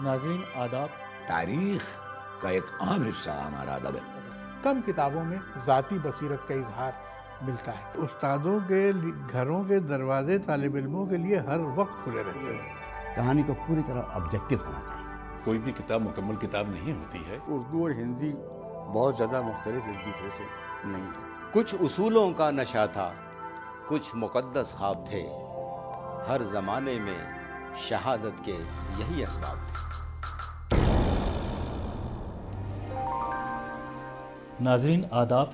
ناظرین آداب، تاریخ کا ایک اہم حصہ ہمارا ادب ہے۔ کم کتابوں میں ذاتی بصیرت کا اظہار ملتا ہے۔ استادوں کے گھروں کے دروازے طالب علموں کے لیے ہر وقت کھلے رہتے ہیں۔ کہانی کو پوری طرح آبجیکٹو ہونا چاہیے۔ کوئی بھی کتاب مکمل کتاب نہیں ہوتی ہے۔ اردو اور ہندی بہت زیادہ مختلف ایک دوسرے سے نہیں ہیں۔ کچھ اصولوں کا نشہ تھا، کچھ مقدس خواب تھے، ہر زمانے میں شہادت کے یہی اسباب تھے۔ ناظرین آداب،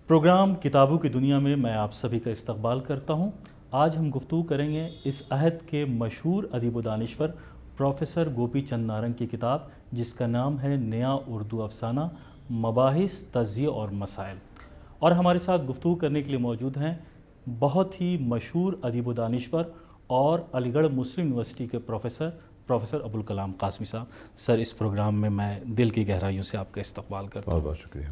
پروگرام کتابوں کی دنیا میں میں آپ سبھی کا استقبال کرتا ہوں۔ آج ہم گفتگو کریں گے اس عہد کے مشہور ادیب و دانشور پروفیسر گوپی چند نارنگ کی کتاب جس کا نام ہے نیا اردو افسانہ، مباحث، تجزیے اور مسائل۔ اور ہمارے ساتھ گفتگو کرنے کے لیے موجود ہیں بہت ہی مشہور ادیب و دانشور اور علی گڑھ مسلم یونیورسٹی کے پروفیسر ابوالکلام قاسمی صاحب۔ سر، اس پروگرام میں دل کی گہرائیوں سے آپ کا استقبال کرتا ہوں۔ بہت بہت شکریہ۔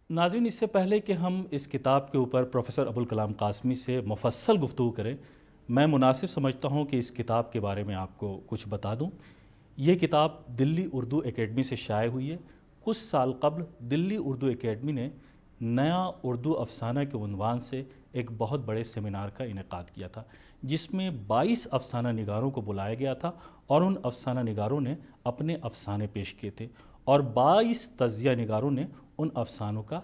ناظرین، اس سے پہلے کہ ہم اس کتاب کے اوپر پروفیسر ابوالکلام قاسمی سے مفصل گفتگو کریں، میں مناسب سمجھتا ہوں کہ اس کتاب کے بارے میں آپ کو کچھ بتا دوں۔ یہ کتاب دلی اردو اکیڈمی سے شائع ہوئی ہے۔ کچھ سال قبل دلی اردو اکیڈمی نے نیا اردو افسانہ کے عنوان سے ایک بہت بڑے سیمینار کا انعقاد کیا تھا، جس میں 22 افسانہ نگاروں کو بلایا گیا تھا اور ان افسانہ نگاروں نے اپنے افسانے پیش کیے تھے اور 22 تجزیہ نگاروں نے ان افسانوں کا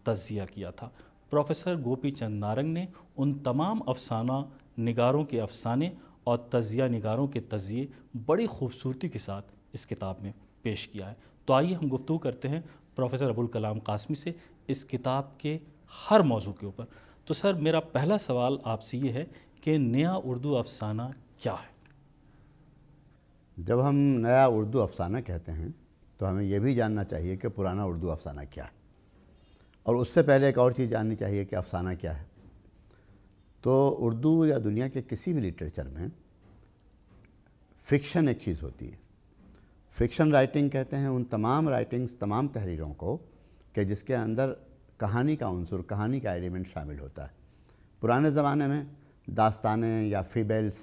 تجزیہ کیا تھا۔ پروفیسر گوپی چند نارنگ نے ان تمام افسانہ نگاروں کے افسانے اور تجزیہ نگاروں کے تجزیے بڑی خوبصورتی کے ساتھ اس کتاب میں پیش کیا ہے۔ تو آئیے ہم گفتگو کرتے ہیں پروفیسر ابوالکلام قاسمی سے اس کتاب کے ہر موضوع کے اوپر۔ تو سر، میرا پہلا سوال آپ سے یہ ہے کہ نیا اردو افسانہ کیا ہے؟ جب ہم نیا اردو افسانہ کہتے ہیں تو ہمیں یہ بھی جاننا چاہیے کہ پرانا اردو افسانہ کیا ہے، اور اس سے پہلے ایک اور چیز جاننی چاہیے کہ افسانہ کیا ہے۔ تو اردو یا دنیا کے کسی بھی لٹریچر میں فکشن ایک چیز ہوتی ہے۔ فکشن رائٹنگ کہتے ہیں ان تمام رائٹنگز، تمام تحریروں کو کہ جس کے اندر کہانی کا عنصر، کہانی کا ایلیمنٹ شامل ہوتا ہے۔ پرانے زمانے میں داستانیں یا فیبلز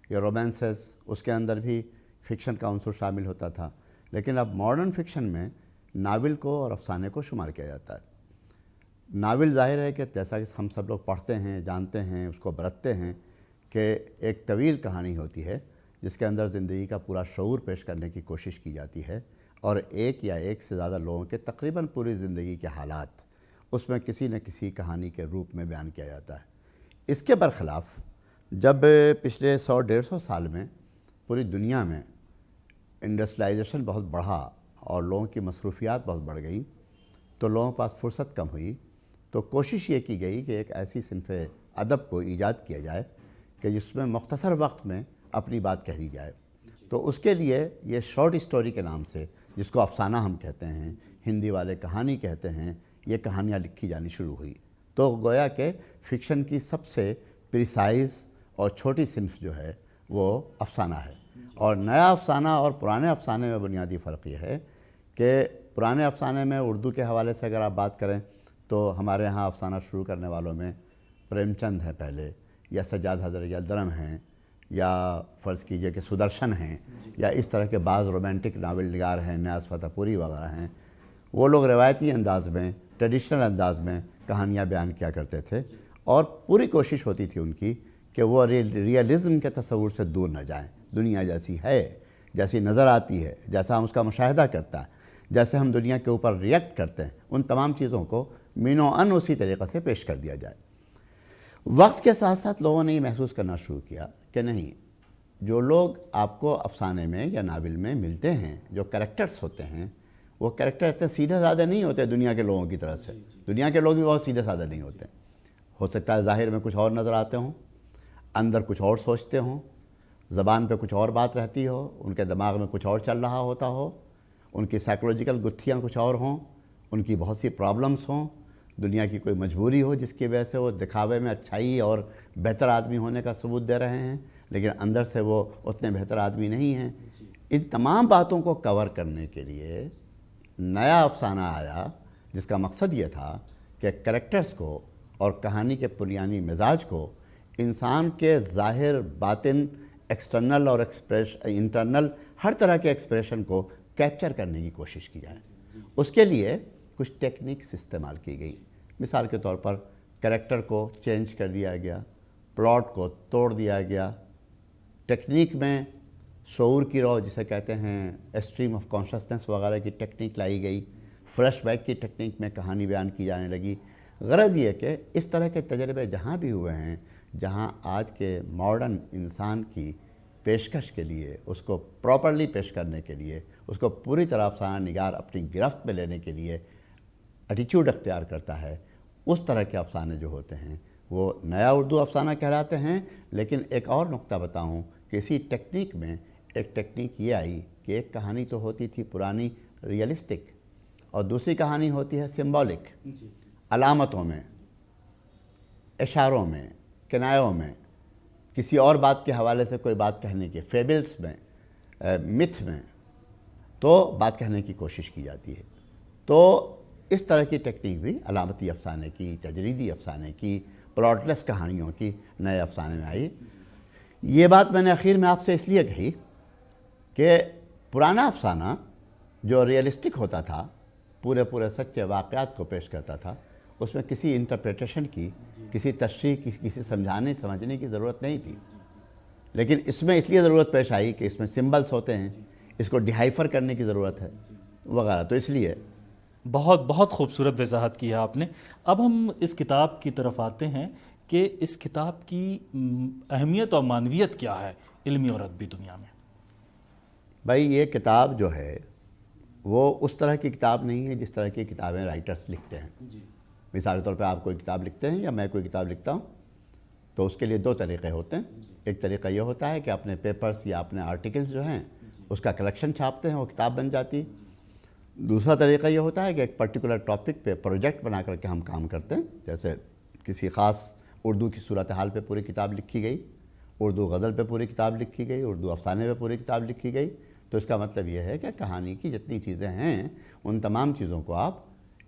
یا رومانسز، اس کے اندر بھی فکشن کا عنصر شامل ہوتا تھا، لیکن اب ماڈرن فکشن میں ناول کو اور افسانے کو شمار کیا جاتا ہے۔ ناول ظاہر ہے کہ جیسا کہ ہم سب لوگ پڑھتے ہیں، جانتے ہیں، اس کو برتتے ہیں کہ ایک طویل کہانی ہوتی ہے جس کے اندر زندگی کا پورا شعور پیش کرنے کی کوشش کی جاتی ہے، اور ایک یا ایک سے زیادہ لوگوں کے تقریباً پوری زندگی کے حالات اس میں کسی نہ کسی کہانی کے روپ میں بیان کیا جاتا ہے۔ اس کے برخلاف جب پچھلے 100-150 سال میں پوری دنیا میں انڈسٹریلائزیشن بہت بڑھا اور لوگوں کی مصروفیات بہت بڑھ گئیں، تو لوگوں کے پاس فرصت کم ہوئی، تو کوشش یہ کی گئی کہ ایک ایسی صنف ادب کو ایجاد کیا جائے کہ جس میں مختصر وقت میں اپنی بات کہہ دی جائے۔ تو اس کے لیے یہ شارٹ اسٹوری کے نام سے، جس کو افسانہ ہم کہتے ہیں، ہندی والے کہانی کہتے ہیں، یہ کہانیاں لکھی جانی شروع ہوئی۔ تو گویا کہ فکشن کی سب سے پریسائز اور چھوٹی صنف جو ہے وہ افسانہ ہے۔ اور نیا افسانہ اور پرانے افسانے میں بنیادی فرق یہ ہے کہ پرانے افسانے میں اردو کے حوالے سے اگر آپ بات کریں تو ہمارے ہاں افسانہ شروع کرنے والوں میں پریم چند ہیں پہلے، یا سجاد حضرت یلدرم ہیں، یا فرض کیجئے کہ سدرشن ہیں، یا اس طرح کے بعض رومانٹک ناول نگار ہیں، نیاز فتح پوری وغیرہ ہیں۔ وہ لوگ روایتی انداز میں، ٹریڈیشنل انداز میں کہانیاں بیان کیا کرتے تھے، اور پوری کوشش ہوتی تھی ان کی کہ وہ ریئلزم کے تصور سے دور نہ جائیں۔ دنیا جیسی ہے، جیسی نظر آتی ہے، جیسا ہم اس کا مشاہدہ کرتا ہے، جیسے ہم دنیا کے اوپر ریئیکٹ کرتے ہیں، ان تمام چیزوں کو مینو ان اسی طریقے سے پیش کر دیا جائے۔ وقت کے ساتھ ساتھ لوگوں نے یہ محسوس کرنا شروع کیا کہ نہیں، جو لوگ آپ کو افسانے میں یا ناول میں ملتے ہیں، جو کریکٹرز ہوتے ہیں، وہ کریکٹر اتنے سیدھے سادھے نہیں ہوتے دنیا کے لوگوں کی طرح سے۔ دنیا کے لوگ بھی بہت سیدھے سادھے نہیں ہوتے۔ ہو سکتا ہے ظاہر میں کچھ اور نظر آتے ہوں، اندر کچھ اور سوچتے ہوں، زبان پہ کچھ اور بات رہتی ہو، ان کے دماغ میں کچھ اور چل رہا ہوتا ہو، ان کی سائیکولوجیکل گتھیاں کچھ اور ہوں، ان کی بہت سی پرابلمز ہوں، دنیا کی کوئی مجبوری ہو جس کی وجہ سے وہ دکھاوے میں اچھائی اور بہتر آدمی ہونے کا ثبوت دے رہے ہیں، لیکن اندر سے وہ اتنے بہتر آدمی نہیں ہیں۔ ان تمام باتوں کو کور کرنے کے لیے نیا افسانہ آیا جس کا مقصد یہ تھا کہ کریکٹرز کو اور کہانی کے پریانی مزاج کو انسان کے ظاہر باطن ایکسٹرنل اور انٹرنل ہر طرح کے ایکسپریشن کو کیپچر کرنے کی کوشش کی جائے. اس کے لیے کچھ ٹیکنیکس استعمال کی گئی. مثال کے طور پر کریکٹر کو چینج کر دیا گیا، پلاٹ کو توڑ دیا گیا، ٹیکنیک میں شعور کی رو جسے کہتے ہیں اسٹریم آف کانشسنس وغیرہ کی ٹیکنیک لائی گئی، فلیش بیک کی ٹیکنیک میں کہانی بیان کی جانے لگی. غرض یہ کہ اس طرح کے تجربے جہاں بھی ہوئے ہیں، جہاں آج کے ماڈرن انسان کی پیشکش کے لیے، اس کو پراپرلی پیش کرنے کے لیے، اس کو پوری طرح افسانہ نگار اپنی گرفت میں لینے کے لیے ایٹیچیوڈ اختیار کرتا ہے، اس طرح کے افسانے جو ہوتے ہیں وہ نیا اردو افسانہ کہلاتے ہیں. لیکن ایک اور نقطہ بتاؤں کہ اسی ٹیکنیک میں ایک ٹیکنیک یہ آئی کہ ایک کہانی تو ہوتی تھی پرانی ریئلسٹک، اور دوسری کہانی ہوتی ہے سمبولک، علامتوں میں، اشاروں میں، کنایوں میں، کسی اور بات کے حوالے سے کوئی بات کہنے کے، فیبلز میں، متھ میں تو بات کہنے کی کوشش کی جاتی ہے. تو اس طرح کی ٹیکنیک بھی علامتی افسانے کی، تجریدی افسانے کی، پلاٹ لیس کہانیوں کی نئے افسانے میں آئی. یہ بات میں نے اخیر میں آپ سے اس لیے کہی کہ پرانا افسانہ جو ریئلسٹک ہوتا تھا، پورے سچے واقعات کو پیش کرتا تھا، اس میں کسی انٹرپریٹیشن کی، کسی تشریح کی، کسی سمجھنے کی ضرورت نہیں تھی. لیکن اس میں اس لیے ضرورت پیش آئی کہ اس میں سمبلز ہوتے ہیں، اس کو ڈیہائفر کرنے کی ضرورت ہے وغیرہ. تو اس لیے بہت خوبصورت وضاحت کی ہے آپ نے. اب ہم اس کتاب کی طرف آتے ہیں کہ اس کتاب کی اہمیت اور معنویت کیا ہے علمی اور ادبی دنیا میں. بھائی یہ کتاب جو ہے وہ اس طرح کی کتاب نہیں ہے جس طرح کی کتابیں رائٹرز لکھتے ہیں. مثال کے طور پہ آپ کوئی کتاب لکھتے ہیں یا میں کوئی کتاب لکھتا ہوں تو اس کے لیے دو طریقے ہوتے ہیں. ایک طریقہ یہ ہوتا ہے کہ اپنے پیپرز یا اپنے آرٹیکلز جو ہیں اس کا کلیکشن چھاپتے ہیں، وہ کتاب بن جاتی. دوسرا طریقہ یہ ہوتا ہے کہ ایک پرٹیکولر ٹاپک پہ پروجیکٹ بنا کر کے ہم کام کرتے ہیں. جیسے کسی خاص اردو کی صورتحال پہ پوری کتاب لکھی گئی، اردو غزل پہ پوری کتاب لکھی گئی، اردو افسانے پہ پوری کتاب لکھی گئی. تو اس کا مطلب یہ ہے کہ کہانی کی جتنی چیزیں ہیں ان تمام چیزوں کو آپ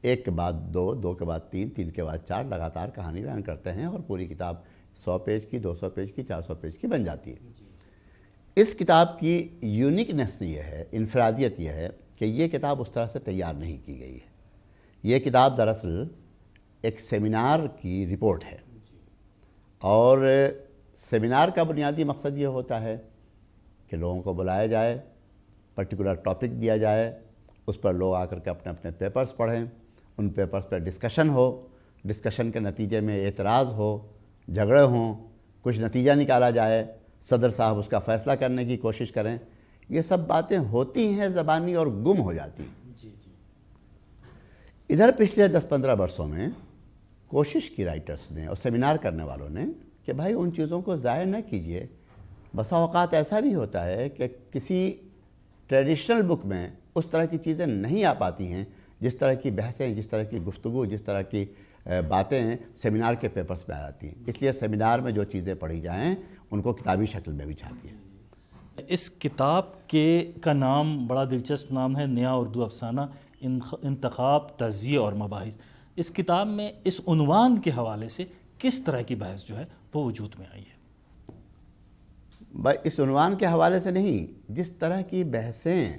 ایک کے بعد دو، دو کے بعد تین، تین کے بعد چار لگاتار کہانی بیان کرتے ہیں اور پوری کتاب 100 پیج کی، 200 پیج کی، 400 پیج کی بن جاتی ہے. اس کتاب کی یونیکنیس یہ ہے، انفرادیت یہ ہے کہ یہ کتاب اس طرح سے تیار نہیں کی گئی ہے. یہ کتاب دراصل ایک سیمینار کی رپورٹ ہے، اور سیمینار کا بنیادی مقصد یہ ہوتا ہے کہ لوگوں کو بلایا جائے، پرٹیکولر ٹاپک دیا جائے، اس پر لوگ آ کر کے اپنے اپنے پیپرز پڑھیں، ان پیپرز پر ڈسکشن ہو، ڈسکشن کے نتیجے میں اعتراض ہو، جھگڑے ہوں، کچھ نتیجہ نکالا جائے، صدر صاحب اس کا فیصلہ کرنے کی کوشش کریں. یہ سب باتیں ہوتی ہیں زبانی اور گم ہو جاتی ہیں. ادھر پچھلے 10-15 برسوں میں کوشش کی رائٹرز نے اور سیمینار کرنے والوں نے کہ بھائی ان چیزوں کو ضائع نہ کیجیے. بسا اوقات ایسا بھی ہوتا ہے کہ کسی ٹریڈیشنل بک میں اس طرح کی چیزیں نہیں آ پاتی ہیں، جس طرح کی بحثیں، جس طرح کی گفتگو، جس طرح کی باتیں سیمینار کے پیپرز میں آ جاتی ہیں. اس لیے سیمینار میں جو چیزیں پڑھی جائیں ان کو کتابی شکل میں بھی چھاپیے. اس کتاب کا نام بڑا دلچسپ نام ہے، نیا اردو افسانہ، انتخاب، تجزیہ اور مباحث. اس کتاب میں اس عنوان کے حوالے سے کس طرح کی بحث جو ہے وہ وجود میں آئی ہے؟ اس عنوان کے حوالے سے نہیں، جس طرح کی بحثیں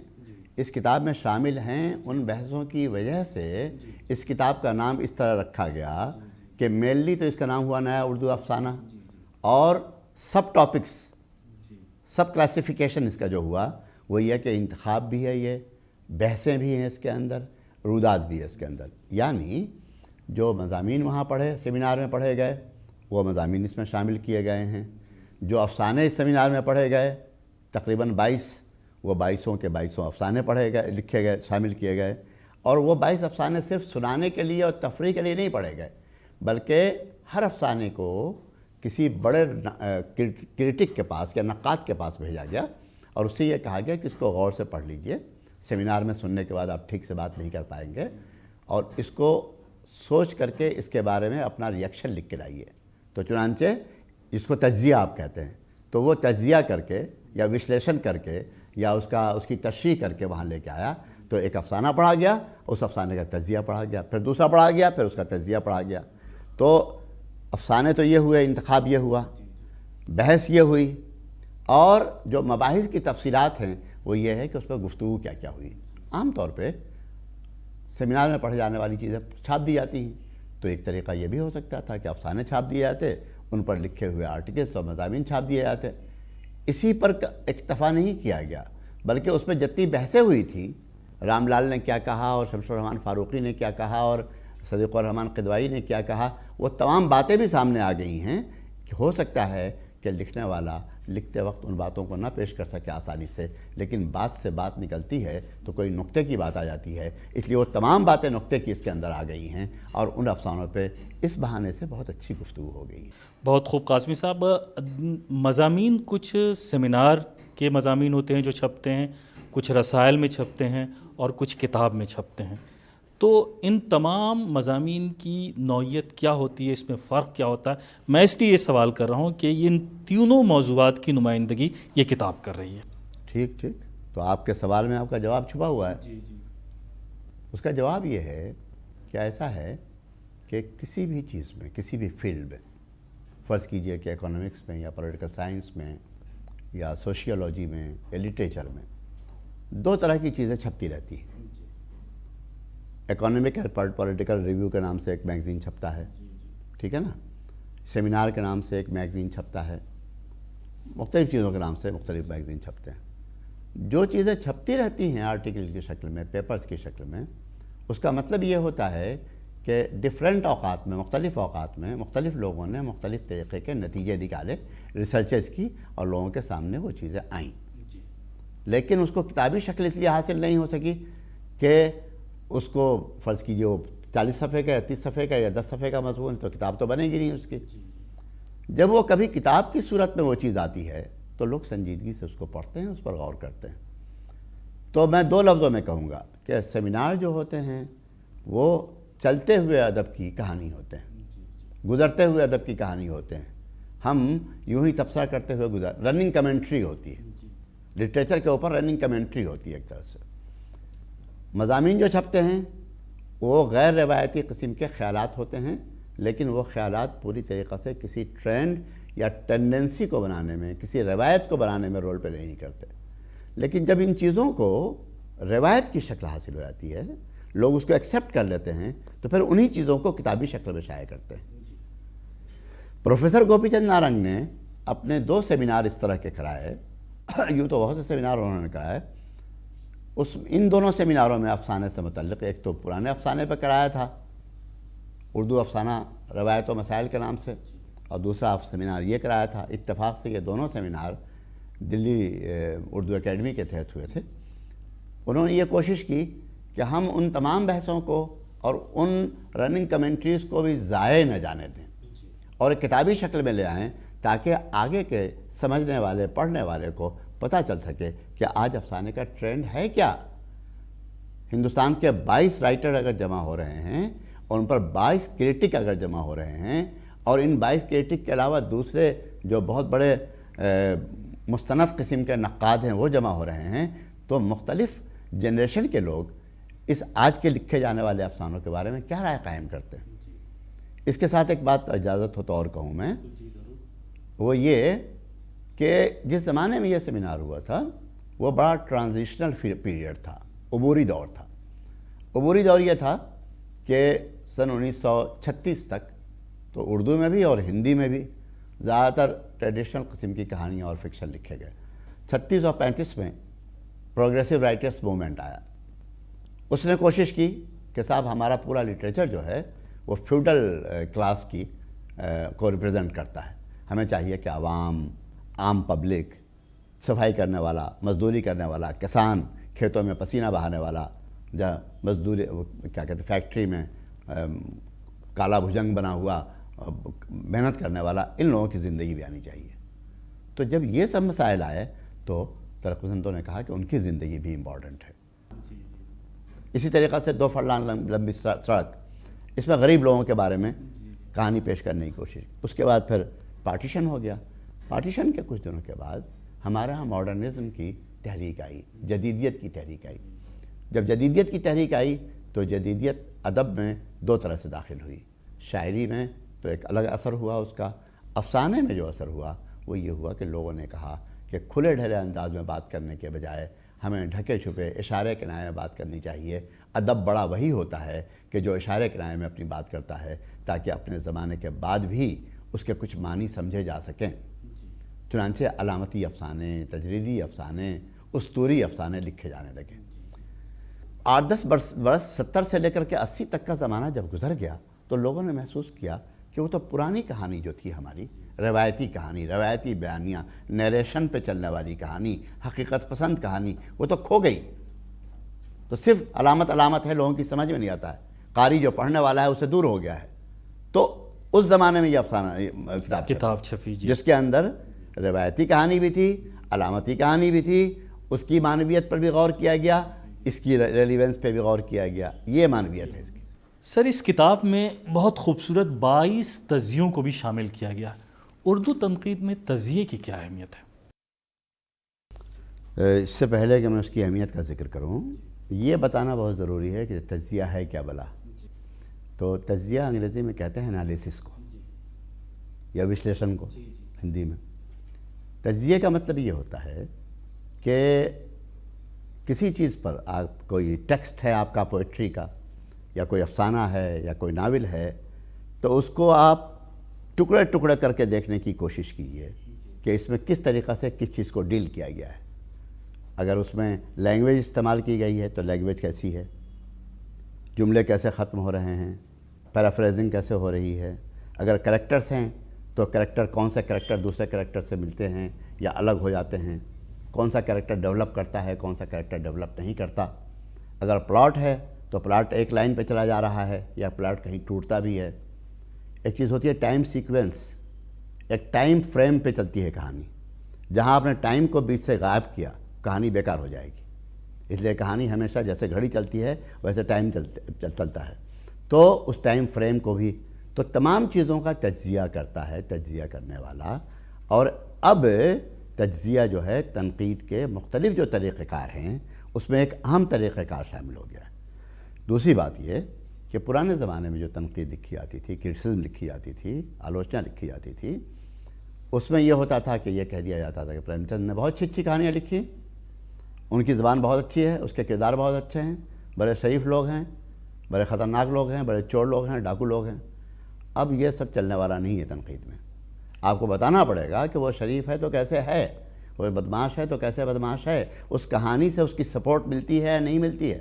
اس کتاب میں شامل ہیں ان بحثوں کی وجہ سے اس کتاب کا نام اس طرح رکھا گیا کہ مینلی تو اس کا نام ہوا نیا اردو افسانہ، اور سب ٹاپکس، سب کلاسیفیکیشن اس کا جو ہوا وہ یہ کہ انتخاب بھی ہے، یہ بحثیں بھی ہیں اس کے اندر، رودات بھی ہے اس کے اندر. یعنی جو مضامین وہاں پڑھے، سیمینار میں پڑھے گئے، وہ مضامین اس میں شامل کیے گئے ہیں. جو افسانے اس سیمینار میں پڑھے گئے تقریباً 22، وہ 22 کے 22 افسانے پڑھے گئے، لکھے گئے، شامل کیے گئے. اور وہ 22 افسانے صرف سنانے کے لیے اور تفریح کے لیے نہیں پڑھے گئے، بلکہ ہر افسانے کو کسی بڑے کرٹک کے پاس یا نقاد کے پاس بھیجا گیا اور اس سے یہ کہا گیا کہ اس کو غور سے پڑھ لیجئے. سیمینار میں سننے کے بعد آپ ٹھیک سے بات نہیں کر پائیں گے، اور اس کو سوچ کر کے اس کے بارے میں اپنا ریئیکشن لکھ کے لائیے. تو چنانچہ اس کو تجزیہ آپ کہتے ہیں. تو وہ تجزیہ کر کے یا وشلیشن کر کے یا اس کی تشریح کر کے وہاں لے کے آیا. تو ایک افسانہ پڑھا گیا، اس افسانے کا تجزیہ پڑھا گیا، پھر دوسرا پڑھا گیا، پھر اس کا تجزیہ پڑھا گیا. تو افسانے تو یہ ہوئے، انتخاب یہ ہوا، بحث یہ ہوئی، اور جو مباحث کی تفصیلات ہیں وہ یہ ہے کہ اس پر گفتگو کیا کیا ہوئی. عام طور پہ سیمینار میں پڑھے جانے والی چیزیں چھاپ دی جاتی ہیں، تو ایک طریقہ یہ بھی ہو سکتا تھا کہ افسانے چھاپ دیے جاتے، ان پر لکھے ہوئے آرٹیکلس اور مضامین چھاپ دیے جاتے. اسی پر اکتفا نہیں کیا گیا، بلکہ اس میں جتنی بحثیں ہوئی تھیں، رام لال نے کیا کہا اور شمس الرحمان فاروقی نے کیا کہا اور صدیق الرحمان قدوائی نے کیا کہا، وہ تمام باتیں بھی سامنے آ گئی ہیں کہ ہو سکتا ہے کہ لکھنے والا لکھتے وقت ان باتوں کو نہ پیش کر سکے آسانی سے، لیکن بات سے بات نکلتی ہے تو کوئی نقطے کی بات آ جاتی ہے، اس لیے وہ تمام باتیں نقطے کی اس کے اندر آ گئی ہیں اور ان افسانوں پہ اس بہانے سے بہت اچھی گفتگو ہو گئی. بہت خوب قاسمی صاحب. مضامین کچھ سیمینار کے مضامین ہوتے ہیں جو چھپتے ہیں، کچھ رسائل میں چھپتے ہیں اور کچھ کتاب میں چھپتے ہیں. تو ان تمام مضامین کی نوعیت کیا ہوتی ہے، اس میں فرق کیا ہوتا ہے؟ میں اس لیے یہ سوال کر رہا ہوں کہ ان تینوں موضوعات کی نمائندگی یہ کتاب کر رہی ہے. ٹھیک ٹھیک. تو آپ کے سوال میں آپ کا جواب چھپا ہوا ہے. جی جی. اس کا جواب یہ ہے کہ ایسا ہے کہ کسی بھی چیز میں، کسی بھی فیلڈ میں، فرض کیجئے کہ اکنامکس میں یا پولیٹیکل سائنس میں یا سوشیولوجی میں یا لٹریچر میں، دو طرح کی چیزیں چھپتی رہتی ہیں. اکانومک اور پولیٹیکل ریویو کے نام سے ایک میگزین چھپتا ہے، ٹھیک ہے نا، سیمینار کے نام سے ایک میگزین چھپتا ہے، مختلف چیزوں کے نام سے مختلف میگزین چھپتے ہیں. جو چیزیں چھپتی رہتی ہیں آرٹیکل کی شکل میں، پیپرز کی شکل میں، اس کا مطلب یہ ہوتا ہے کہ ڈیفرنٹ اوقات میں، مختلف اوقات میں مختلف لوگوں نے مختلف طریقے کے نتیجے نکالے، ریسرچز کی، اور لوگوں کے سامنے وہ چیزیں آئیں. لیکن اس کو کتابی شکل اس لیے حاصل نہیں ہو سکی کہ اس کو فرض کیجئے وہ 40 صفحے کا یا 30 صفحے کا یا 10 صفحے کا مضمون، تو کتاب تو بنے گی نہیں اس کی. جب وہ کبھی کتاب کی صورت میں وہ چیز آتی ہے تو لوگ سنجیدگی سے اس کو پڑھتے ہیں، اس پر غور کرتے ہیں. تو میں دو لفظوں میں کہوں گا کہ سیمینار جو ہوتے ہیں وہ چلتے ہوئے ادب کی کہانی ہوتے ہیں، گزرتے ہوئے ادب کی کہانی ہوتے ہیں. ہم یوں ہی تبصرہ کرتے ہوئے رننگ کمنٹری ہوتی ہے، لٹریچر کے اوپر رننگ کمنٹری ہوتی ہے ایک طرح سے. مضامین جو چھپتے ہیں وہ غیر روایتی قسم کے خیالات ہوتے ہیں، لیکن وہ خیالات پوری طریقہ سے کسی ٹرینڈ یا ٹینڈنسی کو بنانے میں، کسی روایت کو بنانے میں رول پلے نہیں کرتے. لیکن جب ان چیزوں کو روایت کی شکل حاصل ہو جاتی ہے، لوگ اس کو ایکسیپٹ کر لیتے ہیں، تو پھر انہی چیزوں کو کتابی شکل میں شائع کرتے ہیں. پروفیسر گوپی چند نارنگ نے اپنے 2 سیمینار اس طرح کے کرائے، یوں تو بہت سے سیمینار انہوں نے کرائے. ان دونوں سیمیناروں میں افسانے سے متعلق ایک تو پرانے افسانے پہ کرایا تھا، اردو افسانہ روایت و مسائل کے نام سے، اور دوسرا سیمینار یہ کرایا تھا. اتفاق سے یہ دونوں سیمینار دلی اردو اکیڈمی کے تحت ہوئے تھے. انہوں نے یہ کوشش کی کہ ہم ان تمام بحثوں کو اور ان رننگ کمنٹریز کو بھی ضائع نہ جانے دیں اور ایک کتابی شکل میں لے آئیں، تاکہ آگے کے سمجھنے والے، پڑھنے والے کو پتہ چل سکے کہ آج افسانے کا ٹرینڈ ہے کیا. ہندوستان کے 22 رائٹر اگر جمع ہو رہے ہیں اور ان پر 22 کریٹک اگر جمع ہو رہے ہیں، اور ان 22 کریٹک کے علاوہ دوسرے جو بہت بڑے مستند قسم کے نقاد ہیں وہ جمع ہو رہے ہیں، تو مختلف جنریشن کے لوگ اس آج کے لکھے جانے والے افسانوں کے بارے میں کیا رائے قائم کرتے ہیں. اس کے ساتھ ایک بات اجازت ہو تو اور کہوں میں، وہ یہ کہ جس زمانے میں یہ سیمینار ہوا تھا وہ بڑا ٹرانزیشنل پیریڈ تھا، عبوری دور تھا. عبوری دور یہ تھا کہ سن 1936 تک تو اردو میں بھی اور ہندی میں بھی زیادہ تر ٹریڈیشنل قسم کی کہانیاں اور فکشن لکھے گئے. 36 اور 35 میں پروگریسو رائٹرز موومنٹ آیا. اس نے کوشش کی کہ صاحب ہمارا پورا لٹریچر جو ہے وہ فیوڈل کلاس کی کو ریپرزینٹ کرتا ہے. ہمیں چاہیے کہ عام پبلک، صفائی کرنے والا، مزدوری کرنے والا، کسان، کھیتوں میں پسینہ بہانے والا، جہاں مزدوری کیا کہتے ہیں فیکٹری میں کالا بھجنگ بنا ہوا محنت کرنے والا، ان لوگوں کی زندگی بھی آنی چاہیے. تو جب یہ سب مسائل آئے تو ترک پسندوں نے کہا کہ ان کی زندگی بھی امپورٹنٹ ہے. اسی طریقہ سے 2 فرلان لمبی سڑک، اس میں غریب لوگوں کے بارے میں کہانی پیش کرنے کی کوشش. اس کے بعد پھر پارٹیشن ہو گیا. پارٹیشن کے کچھ دنوں کے بعد ہمارے ہاں ماڈرنزم کی تحریک آئی، جدیدیت کی تحریک آئی. جب جدیدیت کی تحریک آئی تو جدیدیت ادب میں 2 طرح سے داخل ہوئی. شاعری میں تو ایک الگ اثر ہوا اس کا. افسانے میں جو اثر ہوا وہ یہ ہوا کہ لوگوں نے کہا کہ کہ کھلے ڈھلے انداز میں بات کرنے کے بجائے ہمیں ڈھکے چھپے اشارے کنائے میں بات کرنی چاہیے۔ ادب بڑا وہی ہوتا ہے کہ جو اشارے کنائے میں اپنی بات کرتا ہے تاکہ اپنے زمانے کے بعد بھی اس کے کچھ معنی سمجھے جا سکیں۔ چنانچہ علامتی افسانے، تجریدی افسانے، اسطوری افسانے لکھے جانے لگے۔ 8-10 برس 70 سے لے کر کے 80 تک کا زمانہ جب گزر گیا تو لوگوں نے محسوس کیا کہ وہ تو پرانی کہانی جو تھی ہماری، روایتی کہانی، روایتی بیانیہ، نیریشن پہ چلنے والی کہانی، حقیقت پسند کہانی، وہ تو کھو گئی۔ تو صرف علامت ہے، لوگوں کی سمجھ میں نہیں آتا ہے، قاری جو پڑھنے والا ہے اسے دور ہو گیا ہے۔ تو اس زمانے میں یہ افسانہ کتاب چھپی جی، جس کے اندر روایتی کہانی بھی تھی، علامتی کہانی بھی تھی، اس کی معنویت پر بھی غور کیا گیا، اس کی ریلیونس پہ بھی غور کیا گیا۔ یہ معنویت ہے اس کی۔ سر اس کتاب میں بہت خوبصورت 22 تجزیوں کو بھی شامل کیا گیا۔ اردو تنقید میں تجزیے کی کیا اہمیت ہے؟ اس سے پہلے کہ میں اس کی اہمیت کا ذکر کروں، یہ بتانا بہت ضروری ہے کہ تجزیہ ہے کیا بلا۔ تو تجزیہ انگریزی میں کہتے ہیں انالیسس کو یا وشلیشن کو ہندی میں۔ تجزیے کا مطلب یہ ہوتا ہے کہ کسی چیز پر آپ کوئی ٹیکسٹ ہے آپ کا پوئٹری کا، یا کوئی افسانہ ہے یا کوئی ناول ہے، تو اس کو آپ ٹکڑے ٹکڑے کر کے دیکھنے کی کوشش کیجیے کہ اس میں کس طریقہ سے کس چیز کو ڈیل کیا گیا ہے۔ اگر اس میں لینگویج استعمال کی گئی ہے تو لینگویج کیسی ہے، جملے کیسے ختم ہو رہے ہیں، پیرافریزنگ کیسے ہو رہی ہے، اگر کریکٹرز ہیں تو کریکٹر کون سے کریکٹر دوسرے کریکٹر سے ملتے ہیں یا الگ ہو جاتے ہیں، کون سا کریکٹر ڈیولپ کرتا ہے، کون سا کریکٹر ڈیولپ نہیں کرتا، اگر پلاٹ ہے تو پلاٹ ایک لائن پہ چلا جا رہا ہے یا پلاٹ کہیں ٹوٹتا بھی ہے۔ ایک چیز ہوتی ہے ٹائم سیکوینس، ایک ٹائم فریم پہ چلتی ہے کہانی۔ جہاں آپ نے ٹائم کو بیچ سے غائب کیا کہانی بیکار ہو جائے گی۔ اس لیے کہانی ہمیشہ جیسے گھڑی چلتی ہے ویسے ٹائم چلتا ہے، تو اس ٹائم فریم کو بھی، تو تمام چیزوں کا تجزیہ کرتا ہے تجزیہ کرنے والا۔ اور اب تجزیہ جو ہے تنقید کے مختلف جو طریقہ کار ہیں اس میں ایک اہم طریقہ کار شامل ہو گیا ہے۔ دوسری بات یہ کہ پرانے زمانے میں جو تنقید لکھی جاتی تھی، کرٹیسزم لکھی جاتی تھی، آلوچنا لکھی جاتی تھی، اس میں یہ ہوتا تھا کہ یہ کہہ دیا جاتا تھا کہ پریم چند نے بہت اچھی کہانیاں لکھی، ان کی زبان بہت اچھی ہے، اس کے کردار بہت اچھے ہیں، بڑے شریف لوگ ہیں، بڑے خطرناک لوگ ہیں، بڑے چور لوگ ہیں، ڈاکو لوگ ہیں۔ اب یہ سب چلنے والا نہیں ہے تنقید میں۔ آپ کو بتانا پڑے گا کہ وہ شریف ہے تو کیسے ہے، وہ بدمعاش ہے تو کیسے بدمعاش ہے، اس کہانی سے اس کی سپورٹ ملتی ہے یا نہیں ملتی ہے۔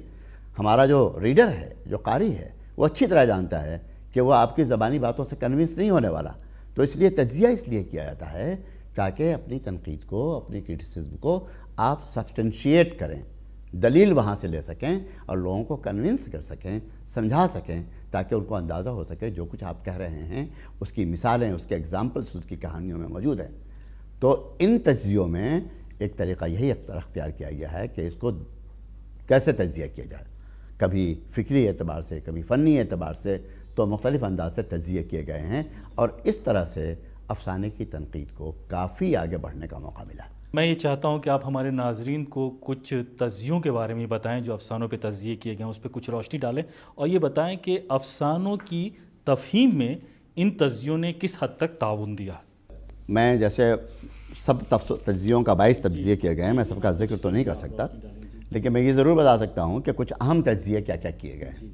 ہمارا جو ریڈر ہے، جو قاری ہے، وہ اچھی طرح جانتا ہے کہ وہ آپ کی زبانی باتوں سے کنونس نہیں ہونے والا۔ تو اس لیے تجزیہ اس لیے کیا جاتا ہے تاکہ اپنی تنقید کو، اپنی کرٹیسزم کو آپ سبسٹنشیٹ کریں، دلیل وہاں سے لے سکیں اور لوگوں کو کنونس کر سکیں، سمجھا سکیں، تاکہ ان کو اندازہ ہو سکے جو کچھ آپ کہہ رہے ہیں اس کی مثالیں، اس کے ایگزامپلس اس کی کہانیوں میں موجود ہیں۔ تو ان تجزیوں میں ایک طریقہ یہی اختیار کیا گیا ہے کہ اس کو کیسے تجزیہ کیا جائے، کبھی فکری اعتبار سے، کبھی فنی اعتبار سے، تو مختلف انداز سے تجزیے کیے گئے ہیں، اور اس طرح سے افسانے کی تنقید کو کافی آگے بڑھنے کا موقع ملا۔ میں یہ چاہتا ہوں کہ آپ ہمارے ناظرین کو کچھ تجزیوں کے بارے میں بتائیں جو افسانوں پہ تجزیے کیے گئے ہیں، اس پہ کچھ روشنی ڈالیں، اور یہ بتائیں کہ افسانوں کی تفہیم میں ان تجزیوں نے کس حد تک تعاون دیا۔ میں جیسے سب تجزیوں کا 22 تجزیے کیے گئے ہیں، میں سب کا ذکر تو نہیں کر سکتا، لیکن میں یہ ضرور بتا سکتا ہوں کہ کچھ اہم تجزیے کیا کیا کیے گئے ہیں۔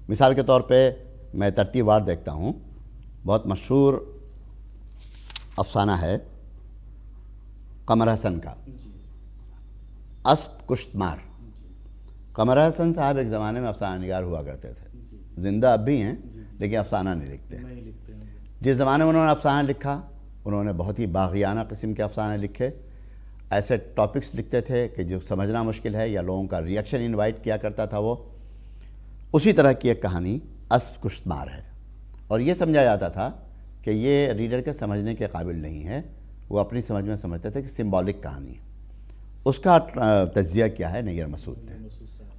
مثال کے طور پہ میں ترتیب وار دیکھتا ہوں۔ بہت مشہور افسانہ ہے قمر حسن کا، اسب کشت مار۔ قمر حسن صاحب ایک زمانے میں افسانہ نگار ہوا کرتے تھے، زندہ اب بھی ہیں لیکن افسانہ نہیں لکھتے۔ جس زمانے میں انہوں نے افسانہ لکھا، انہوں نے بہت ہی باغیانہ قسم کے افسانے لکھے، ایسے ٹاپکس لکھتے تھے کہ جو سمجھنا مشکل ہے یا لوگوں کا ریئیکشن انوائٹ کیا کرتا تھا وہ۔ اسی طرح کی ایک کہانی اسب کشت مار ہے، اور یہ سمجھا جاتا تھا کہ یہ ریڈر کے سمجھنے کے قابل نہیں ہے، وہ اپنی سمجھ میں سمجھتے تھے کہ سمبولک کہانی ہے۔ اس کا تجزیہ کیا ہے نیر مسعود نے،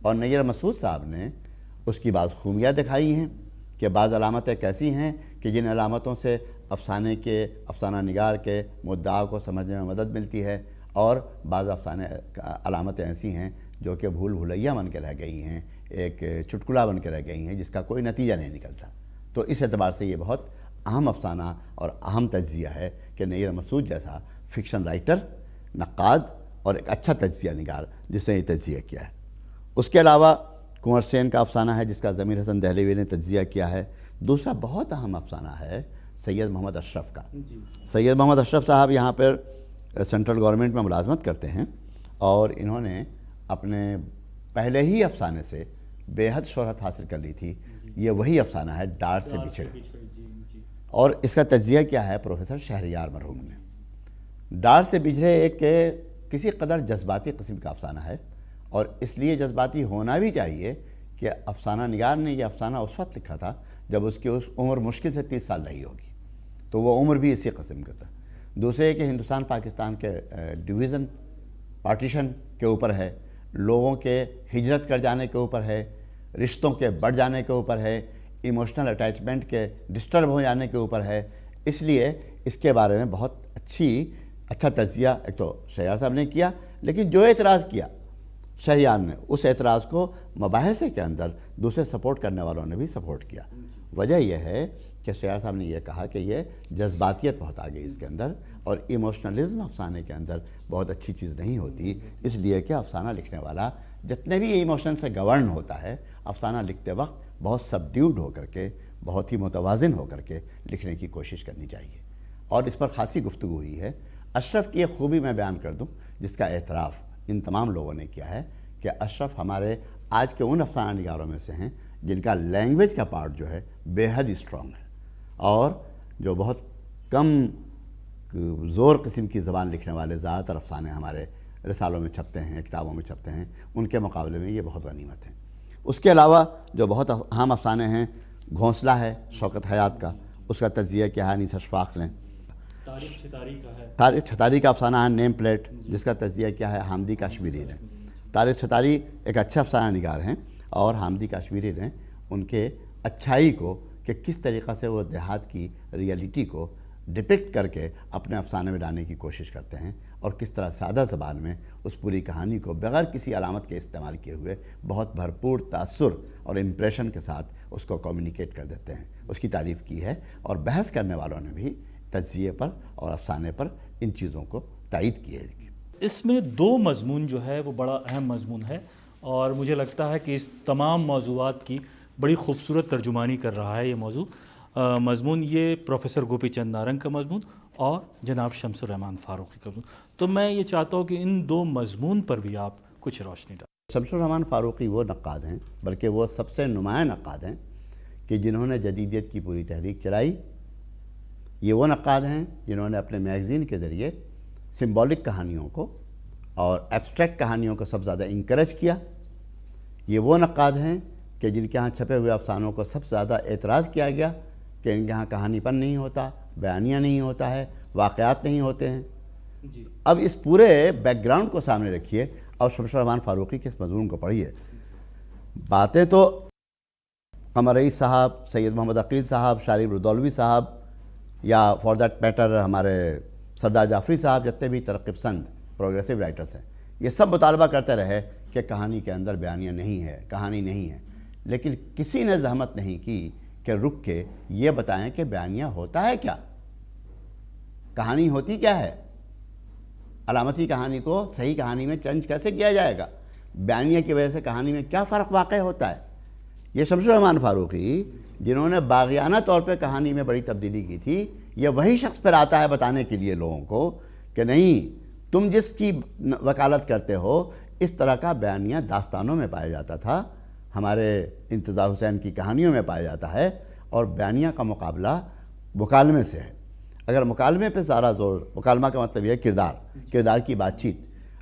اور نیر مسعود صاحب نے اس کی بعض خوبیاں دکھائی ہیں کہ بعض علامتیں کیسی ہیں کہ جن علامتوں سے افسانہ نگار کے مدعا کو سمجھنے میں مدد ملتی ہے، اور بعض علامتیں ایسی ہیں جو کہ بھول بھلیا بن کے رہ گئی ہیں، ایک چٹکلا بن کے رہ گئی ہیں جس کا کوئی نتیجہ نہیں نکلتا۔ تو اس اعتبار سے یہ بہت اہم افسانہ اور اہم تجزیہ ہے کہ نیر مسعود جیسا فکشن رائٹر نقاد اور ایک اچھا تجزیہ نگار جس نے یہ تجزیہ کیا ہے۔ اس کے علاوہ کنور سین کا افسانہ ہے جس کا ضمیر حسن دہلوی نے تجزیہ کیا ہے۔ دوسرا بہت اہم افسانہ ہے سید محمد اشرف کا۔ سید محمد اشرف صاحب یہاں پر سینٹرل گورنمنٹ میں ملازمت کرتے ہیں اور انہوں نے اپنے پہلے ہی افسانے سے بے حد شہرت حاصل کر لی تھی۔ یہ وہی افسانہ ہے ڈار سے بچھڑے، اور اس کا تجزیہ کیا ہے پروفیسر شہریار مرحوم نے۔ ڈار سے بچھڑے ایک کسی قدر جذباتی قسم کا افسانہ ہے، اور اس لیے جذباتی ہونا بھی چاہیے کہ افسانہ نگار نے یہ افسانہ اس وقت لکھا تھا جب اس کی عمر مشکل سے 30 سال رہی ہوگی، تو وہ عمر بھی اسی قسم کا تھا۔ دوسرے کہ ہندوستان پاکستان کے ڈویژن پارٹیشن کے اوپر ہے، لوگوں کے ہجرت کر جانے کے اوپر ہے، رشتوں کے بڑھ جانے کے اوپر ہے، ایموشنل اٹیچمنٹ کے ڈسٹرب ہو جانے کے اوپر ہے۔ اس لیے اس کے بارے میں بہت اچھا تجزیہ ایک تو شہریار صاحب نے کیا، لیکن جو اعتراض کیا شہریار نے اس اعتراض کو مباحثے کے اندر دوسرے سپورٹ کرنے والوں نے بھی سپورٹ کیا۔ وجہ یہ ہے کہ شہریار صاحب نے یہ کہا کہ یہ جذباتیت بہت آ گئی اس کے اندر، اور ایموشنلزم افسانے کے اندر بہت اچھی چیز نہیں ہوتی، اس لیے کہ افسانہ لکھنے والا جتنے بھی ایموشن سے گورن ہوتا ہے، افسانہ لکھتے وقت بہت سبڈیوڈ ہو کر کے، بہت ہی متوازن ہو کر کے لکھنے کی کوشش کرنی چاہیے، اور اس پر خاصی گفتگو ہوئی ہے۔ اشرف کی ایک خوبی میں بیان کر دوں جس کا اعتراف ان تمام لوگوں نے کیا ہے کہ اشرف ہمارے آج کے ان افسانہ نگاروں میں سے ہیں جن کا لینگویج کا پارٹ جو ہے بے حد اسٹرانگ ہے، اور جو بہت کم زور قسم کی زبان لکھنے والے زیادہ تر افسانے ہمارے رسالوں میں چھپتے ہیں، کتابوں میں چھپتے ہیں، ان کے مقابلے میں یہ بہت غنیمت ہیں۔ اس کے علاوہ جو بہت اہم افسانے ہیں، گھونسلہ ہے شوکت حیات کا، اس کا تجزیہ کیا ہے انیس اشفاق نے۔ طارق چھتاری کا افسانہ ہے نیم پلیٹ، جس کا تجزیہ کیا ہے حامدی کاشمیری نے۔ طارق چھتاری ایک اچھا افسانہ نگار ہیں، اور حامدی کاشمیری نے ان کے اچھائی کو کہ کس طریقہ سے وہ دیہات کی ریئلٹی کو ڈپکٹ کر کے اپنے افسانے میں لانے کی کوشش کرتے ہیں، اور کس طرح سادہ زبان میں اس پوری کہانی کو بغیر کسی علامت کے استعمال کیے ہوئے بہت بھرپور تاثر اور امپریشن کے ساتھ اس کو کمیونیکیٹ کر دیتے ہیں۔ اس کی تعریف کی ہے، اور بحث کرنے والوں نے بھی تجزیے پر اور افسانے پر ان چیزوں کو تائید کی ہے۔ اس میں دو مضمون جو ہے وہ بڑا اہم مضمون ہے، اور مجھے لگتا ہے کہ اس تمام موضوعات کی بڑی خوبصورت ترجمانی کر رہا ہے یہ مضمون یہ پروفیسر گوپی چند نارنگ کا مضمون اور جناب شمس الرحمان فاروقی کا مضمون۔ تو میں یہ چاہتا ہوں کہ ان دو مضمون پر بھی آپ کچھ روشنی ڈالیں۔ شمس الرحمان فاروقی وہ نقاد ہیں، بلکہ وہ سب سے نمایاں نقاد ہیں کہ جنہوں نے جدیدیت کی پوری تحریک چلائی۔ یہ وہ نقاد ہیں جنہوں نے اپنے میگزین کے ذریعے سمبولک کہانیوں کو اور ایبسٹریکٹ کہانیوں کو سب زیادہ انکریج کیا۔ یہ وہ نقاد ہیں کہ جن کے ہاں چھپے ہوئے افسانوں کو سب سے زیادہ اعتراض کیا گیا کہ ان کے ہاں کہانی پن نہیں ہوتا، بیانیہ نہیں ہوتا ہے، واقعات نہیں ہوتے ہیں۔ اب اس پورے بیک گراؤنڈ کو سامنے رکھیے اور شمس الرحمان فاروقی کے اس مضمون کو پڑھیے۔ باتیں تو قمر رئیس صاحب، سید محمد عقیل صاحب، شارب ردولوی صاحب، یا فار دیٹ میٹر ہمارے سردار جعفری صاحب، جتنے بھی ترقی پسند پروگریسو رائٹرز ہیں، یہ سب مطالبہ کرتے رہے کہ کہانی کے اندر بیانیہ نہیں ہے، کہانی نہیں ہے، لیکن کسی نے زحمت نہیں کی کہ رک کے یہ بتائیں کہ بیانیہ ہوتا ہے کیا، کہانی ہوتی کیا ہے، علامتی کہانی کو صحیح کہانی میں چینج کیسے کیا جائے گا، بیانیہ کی وجہ سے کہانی میں کیا فرق واقع ہوتا ہے۔ یہ شمس الرحمان فاروقی جنہوں نے باغیانہ طور پہ کہانی میں بڑی تبدیلی کی تھی، یہ وہی شخص پھر آتا ہے بتانے کے لیے لوگوں کو کہ نہیں، تم جس کی وکالت کرتے ہو اس طرح کا بیانیہ داستانوں میں پایا جاتا تھا، ہمارے انتظار حسین کی کہانیوں میں پایا جاتا ہے، اور بیانیہ کا مقابلہ مکالمے سے ہے۔ اگر مکالمے پہ سارا زور، مکالمہ کا مطلب یہ ہے کردار کی بات چیت،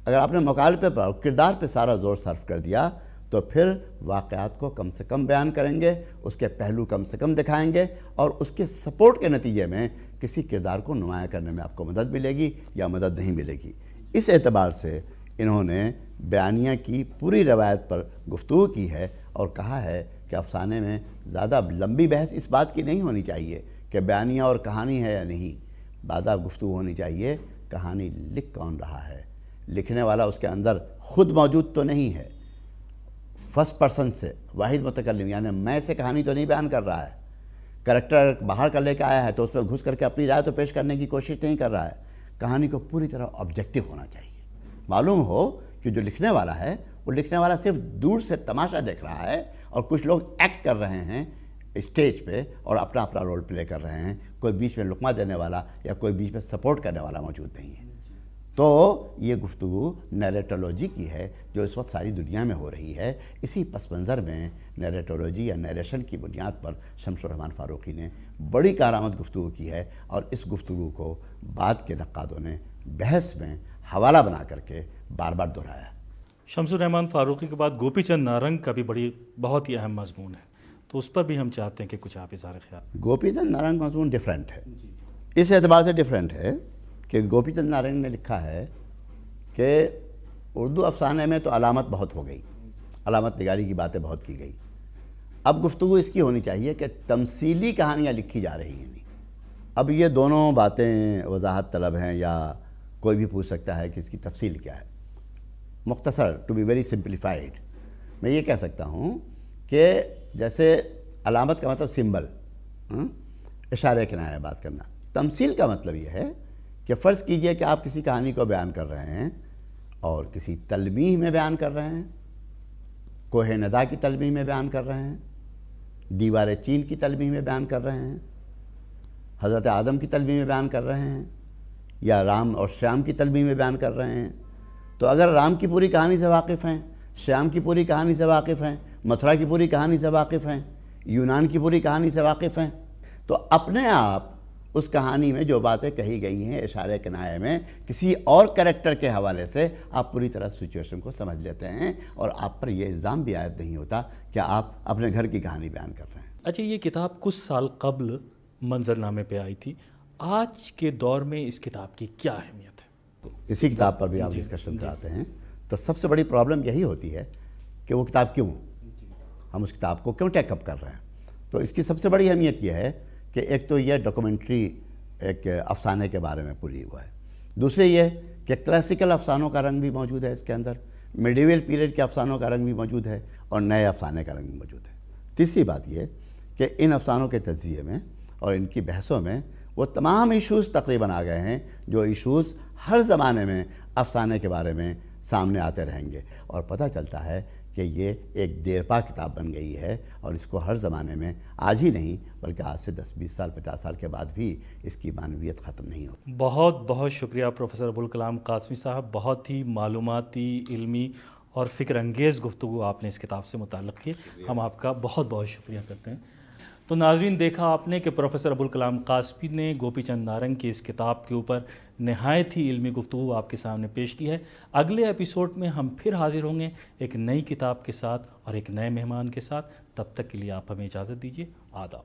اگر آپ نے مکالمے پر کردار پہ سارا زور صرف کر دیا تو پھر واقعات کو کم سے کم بیان کریں گے، اس کے پہلو کم سے کم دکھائیں گے، اور اس کے سپورٹ کے نتیجے میں کسی کردار کو نمایاں کرنے میں آپ کو مدد ملے گی یا مدد نہیں ملے گی۔ اس اعتبار سے انہوں نے بیانیہ کی پوری روایت پر گفتگو کی ہے، اور کہا ہے کہ افسانے میں زیادہ لمبی بحث اس بات کی نہیں ہونی چاہیے کہ بیانیہ اور کہانی ہے یا نہیں، زیادہ گفتگو ہونی چاہیے کہانی لکھ کون رہا ہے، لکھنے والا اس کے اندر خود موجود تو نہیں ہے، فرسٹ پرسن سے واحد متکلم، یعنی میں سے کہانی تو نہیں بیان کر رہا ہے، کریکٹر باہر کر لے کے آیا ہے تو اس میں گھس کر کے اپنی رائے تو پیش کرنے کی کوشش نہیں کر رہا ہے، کہانی کو پوری طرح آبجیکٹو ہونا چاہیے. معلوم ہو کہ جو لکھنے والا ہے وہ لکھنے والا صرف دور سے تماشا دیکھ رہا ہے اور کچھ لوگ ایکٹ کر رہے ہیں اسٹیج پہ اور اپنا اپنا رول پلے کر رہے ہیں. کوئی بیچ میں لقمہ دینے والا یا کوئی بیچ میں سپورٹ کرنے والا موجود نہیں ہے. تو یہ گفتگو نیریٹولوجی کی ہے جو اس وقت ساری دنیا میں ہو رہی ہے. اسی پس منظر میں نیریٹولوجی یا نیریشن کی بنیاد پر شمس الرحمن فاروقی نے بڑی کارآمد گفتگو کی ہے اور اس گفتگو کو بعد کے نقادوں نے بحث میں حوالہ بنا کر کے بار بار دہرایا. شمس الرحمن فاروقی کے بعد گوپی چند نارنگ کا بھی بہت ہی اہم مضمون ہے، تو اس پر بھی ہم چاہتے ہیں کہ کچھ آپ اظہار خیال. گوپی چند نارنگ مضمون ڈیفرنٹ ہے. اس اعتبار سے ڈیفرنٹ ہے کہ گوپی چند نارنگ نے لکھا ہے کہ اردو افسانے میں تو علامت بہت ہو گئی، علامت نگاری کی باتیں بہت کی گئی. اب گفتگو اس کی ہونی چاہیے کہ تمثیلی کہانیاں لکھی جا رہی ہیں. اب یہ دونوں باتیں وضاحت طلب ہیں یا کوئی بھی پوچھ سکتا ہے کہ اس کی تفصیل کیا ہے. مختصر ٹو بی ویری سمپلیفائڈ میں یہ کہہ سکتا ہوں کہ جیسے علامت کا مطلب سمبل، اشارے کنایہ بات کرنا. تمثیل کا مطلب یہ ہے کہ فرض کیجئے کہ آپ کسی کہانی کو بیان کر رہے ہیں اور کسی تلمیح میں بیان کر رہے ہیں، کوہ ندا کی تلمیح میں بیان کر رہے ہیں، دیوار چین کی تلمیح میں بیان کر رہے ہیں، حضرت آدم کی تلمیح میں بیان کر رہے ہیں، یا رام اور شیام کی تلمیح میں بیان کر رہے ہیں. تو اگر رام کی پوری کہانی سے واقف ہیں، شیام کی پوری کہانی سے واقف ہیں، متھرا کی پوری کہانی سے واقف ہیں، یونان کی پوری کہانی سے واقف ہیں، تو اپنے آپ اس کہانی میں جو باتیں کہی گئی ہیں اشارے کنایے میں کسی اور کریکٹر کے حوالے سے آپ پوری طرح سچویشن کو سمجھ لیتے ہیں اور آپ پر یہ الزام بھی عائد نہیں ہوتا کہ آپ اپنے گھر کی کہانی بیان کر رہے ہیں. اچھا، یہ کتاب کچھ سال قبل منظر نامے پہ آئی تھی. آج کے دور میں اس کتاب کی کیا اہمیت ہے؟ اسی کتاب پر بھی آپ ڈسکشن کراتے ہیں تو سب سے بڑی پرابلم یہی ہوتی ہے کہ وہ کتاب کیوں، ہم اس کتاب کو کیوں ٹیک اپ کر رہے ہیں. تو اس کی سب سے بڑی اہمیت یہ ہے کہ ایک تو یہ ڈاکومنٹری ایک افسانے کے بارے میں پوری ہوا ہے. دوسرے یہ کہ کلاسیکل افسانوں کا رنگ بھی موجود ہے اس کے اندر، میڈیول پیریڈ کے افسانوں کا رنگ بھی موجود ہے اور نئے افسانے کا رنگ بھی موجود ہے. تیسری بات یہ کہ ان افسانوں کے تجزیے میں اور ان کی بحثوں میں وہ تمام ایشوز تقریباً آ گئے ہیں جو ایشوز ہر زمانے میں افسانے کے بارے میں سامنے آتے رہیں گے، اور پتہ چلتا ہے کہ یہ ایک دیرپا کتاب بن گئی ہے اور اس کو ہر زمانے میں آج ہی نہیں بلکہ آج سے 10-20 سال 50 سال کے بعد بھی اس کی معنویت ختم نہیں ہوتی. بہت بہت شکریہ پروفیسر ابوالکلام قاسمی صاحب. بہت ہی معلوماتی، علمی اور فکر انگیز گفتگو آپ نے اس کتاب سے متعلق کی. ہم آپ کا بہت بہت شکریہ کرتے ہیں. تو ناظرین، دیکھا آپ نے کہ پروفیسر ابوالکلام قاسمی نے گوپی چند نارنگ کی اس کتاب کے اوپر نہایت ہی علمی گفتگو آپ کے سامنے پیش کی ہے. اگلے ایپیسوڈ میں ہم پھر حاضر ہوں گے ایک نئی کتاب کے ساتھ اور ایک نئے مہمان کے ساتھ. تب تک کے لیے آپ ہمیں اجازت دیجیے. آداب.